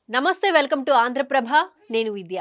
నమస్తే, welcome to Andhraprabha. నేను విద్య.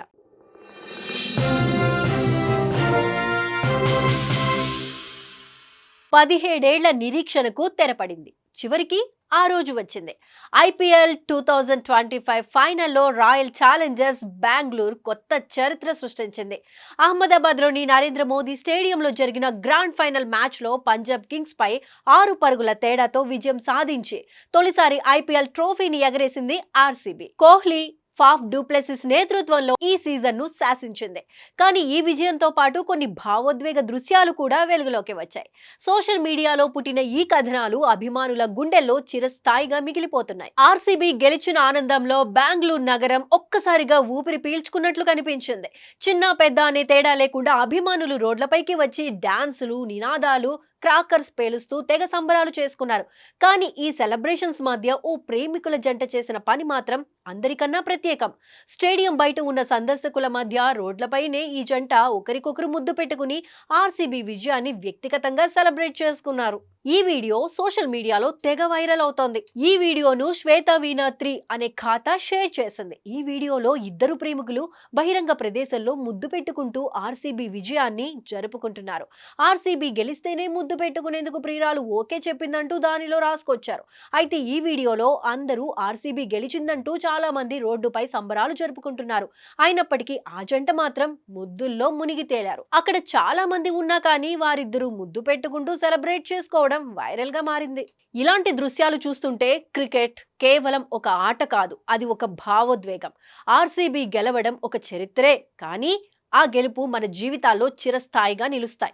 17 ఏళ్ల నిరీక్షణకు తెరపడింది. చివరికి ఆ రోజు వచ్చింది. ఐపీఎల్ 2025 ఫైనల్లో రాయల్ ఛాలెంజర్స్ బెంగళూరు కొత్త చరిత్ర సృష్టించింది. అహ్మదాబాద్లోని నరేంద్ర మోదీ స్టేడియంలో జరిగిన గ్రాండ్ ఫైనల్ మ్యాచ్లో పంజాబ్ కింగ్స్ పై 6 పరుగుల తేడాతో విజయం సాధించి తొలిసారి ఐపీఎల్ ట్రోఫీని ఎగరేసింది ఆర్సీబీ. కోహ్లీ, ఫాఫ్ డూప్లెసిస్ నేతృత్వంలో ఈ సీజన్ ను శాసించింది. కానీ ఈ విజయంతో పాటు కొన్ని భావోద్వేగ దృశ్యాలు కూడా వెలుగులోకి వచ్చాయి. సోషల్ మీడియాలో పుట్టిన ఈ కథనాలు అభిమానుల గుండెల్లో చిరస్థాయిగా మిగిలిపోతున్నాయి. ఆర్సీబీ గెలిచిన ఆనందంలో బెంగళూరు నగరం ఒక్కసారిగా ఊపిరి పీల్చుకున్నట్లు కనిపించింది. చిన్న పెద్ద అనే తేడా లేకుండా అభిమానులు రోడ్లపైకి వచ్చి డాన్సులు, నినాదాలు, క్రాకర్స్ పేలుస్తూ తెగ సంబరాలు చేసుకున్నారు. కానీ ఈ సెలబ్రేషన్స్ మధ్య ఓ ప్రేమికుల జంట చేసిన పని మాత్రం అందరికన్నా ప్రత్యేకం. స్టేడియం బయట ఉన్న సందర్శకుల మధ్య రోడ్లపైనే ఈ జంట ఒకరికొకరు ముద్దు పెట్టుకుని ఆర్సీబీ విజయాన్ని వ్యక్తిగతంగా సెలబ్రేట్ చేసుకున్నారు. ఈ వీడియో సోషల్ మీడియాలో తెగ వైరల్ అవుతోంది. ఈ వీడియోను శ్వేత వీణా 3 అనే ఖాతా షేర్ చేసింది. ఈ వీడియోలో ఇద్దరు ప్రేమికులు బహిరంగ ప్రదేశంలో ముద్దు పెట్టుకుంటూ ఆర్సీబీ విజయాన్ని జరుపుకుంటున్నారు. ఆర్సీబీ గెలిస్తేనే ముద్దు పెట్టుకునేందుకు ప్రియురాలు ఓకే చెప్పిందంటూ దానిలో రాసుకొచ్చారు. అయితే ఈ వీడియోలో అందరూ ఆర్సీబీ గెలిచిందంటూ చాలా మంది రోడ్డుపై సంబరాలు జరుపుకుంటున్నారు. అయినప్పటికీ ఆ జంట మాత్రం ముద్దుల్లో మునిగి తేలారు. అక్కడ చాలా మంది ఉన్నా కానీ వారిద్దరూ ముద్దు పెట్టుకుంటూ సెలబ్రేట్ చేసుకోవడం వైరల్ గా మారింది. ఇలాంటి దృశ్యాలు చూస్తుంటే క్రికెట్ కేవలం ఒక ఆట కాదు, అది ఒక భావోద్వేగం. ఆర్సీబీ గెలవడం ఒక చరిత్రే, కానీ ఆ గెలుపు మన జీవితాల్లో చిరస్థాయిగా నిలుస్తాయి.